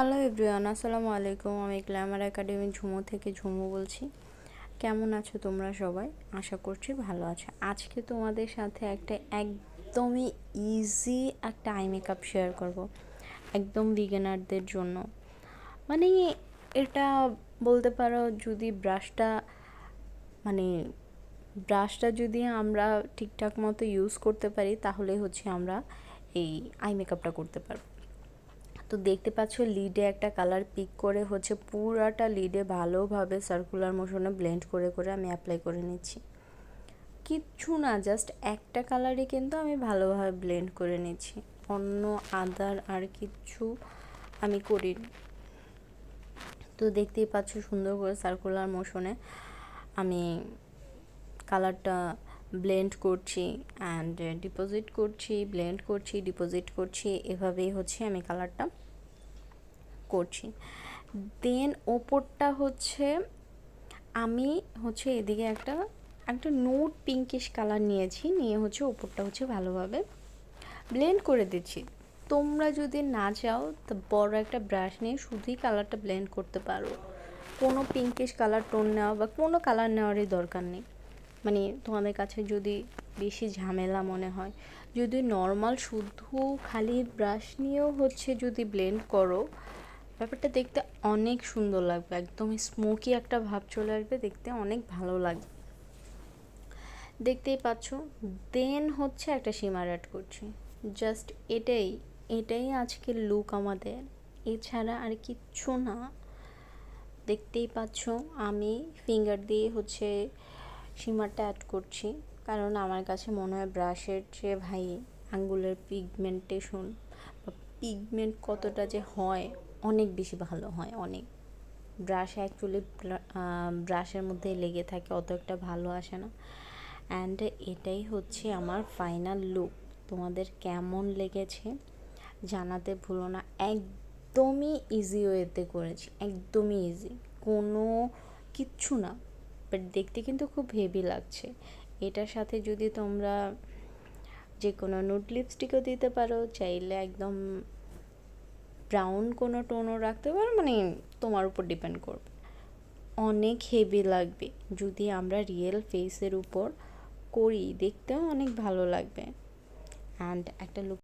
Hello everyone, আসসালামু আলাইকুম। আমি গ্ল্যামার একাডেমি ঝুমু থেকে ঝুমু বলছি। কেমন আছো তোমরা সবাই? আশা করছি ভালো আছো। আজকে তোমাদের সাথে একদমই ইজি একটা আই মেকআপ শেয়ার করব, একদম বিগিনারদের জন্য। মানে এটা বলতে পারো, যদি মানে ব্রাশটা যদি আমরা ঠিকঠাক মতো ইউজ করতে পারি তাহলে আমরা এই আই মেকআপটা করতে পারবো। তো দেখতে পাচ্ছ লিডে একটা কালার পিক করে পুরাটা লিডে ভালোভাবে সার্কুলার মোশনে ব্লেন্ড করে করে আমি অ্যাপ্লাই করে নিচ্ছি। কিচ্ছু না, জাস্ট একটা কালারই কিন্তু আমি ভালোভাবে ব্লেন্ড করে নিচ্ছি, অন্য আদার আর কিচ্ছু আমি করিনি। তো দেখতেই পাচ্ছ সুন্দর করে সার্কুলার মোশনে আমি কালারটা ব্লেন্ড করছি অ্যান্ড ডিপোজিট করছি, ব্লেন্ড করছি, ডিপোজিট করছি, এভাবেই আমি কালারটা করছি। দেন ওপরটা আমি এদিকে একটা একটা নোট পিঙ্কিশ কালার নিয়েছি, নিয়ে ওপরটা ভালোভাবে ব্লেন্ড করে দিচ্ছি। তোমরা যদি না চাও তো বড় একটা ব্রাশ নিয়ে শুধুই কালারটা ব্লেন্ড করতে পারো, কোনো পিঙ্কিশ কালার টোন নেওয়া বা কোনো কালার নেওয়ারই দরকার নেই। মানে তোমাদের কাছে যদি বেশি ঝামেলা মনে হয়, যদি নর্মাল শুধু খালি ব্রাশ নিয়েও যদি ব্লেন্ড করো, ব্যাপারটা দেখতে অনেক সুন্দর লাগবে, একদম স্মোকি একটা ভাব চলে আসবে, দেখতে অনেক ভালো লাগবে। দেখতেই পাচ্ছ। দেন একটা শিমার অ্যাড করছি, জাস্ট এটাই আজকের লুক আমাদের, এছাড়া আর কিচ্ছু না। দেখতেই পাচ্ছ আমি ফিঙ্গার দিয়ে শিমারটা অ্যাড করছি, কারণ আমার কাছে মনে হয় ব্রাশের চেয়ে আঙ্গুলের পিগমেন্টেশন বা পিগমেন্ট কতটা যে হয় অনেক বেশি ভালো হয়। অনেক ব্রাশ অ্যাকচুয়ালি ব্রাশের মধ্যে লেগে থাকে, অত একটা ভালো আসে না। অ্যান্ড এটাই আমার ফাইনাল লুক। তোমাদের কেমন লেগেছে জানাতে ভুলো না। একদমই ইজি ওয়েতে করেছি, একদমই ইজি, কোনো কিচ্ছু না, বাট দেখতে কিন্তু খুব হেভি লাগছে। এটার সাথে যদি তোমরা যে কোনো নুড লিপস্টিকও দিতে পারো, চাইলে একদম ব্রাউন কোনো টোনও রাখতে পারো, মানে তোমার উপর ডিপেন্ড করবে। অনেক হেভি লাগবে যদি আমরা রিয়েল ফেসের উপর করি, দেখতেও অনেক ভালো লাগবে। অ্যান্ড একটা লুক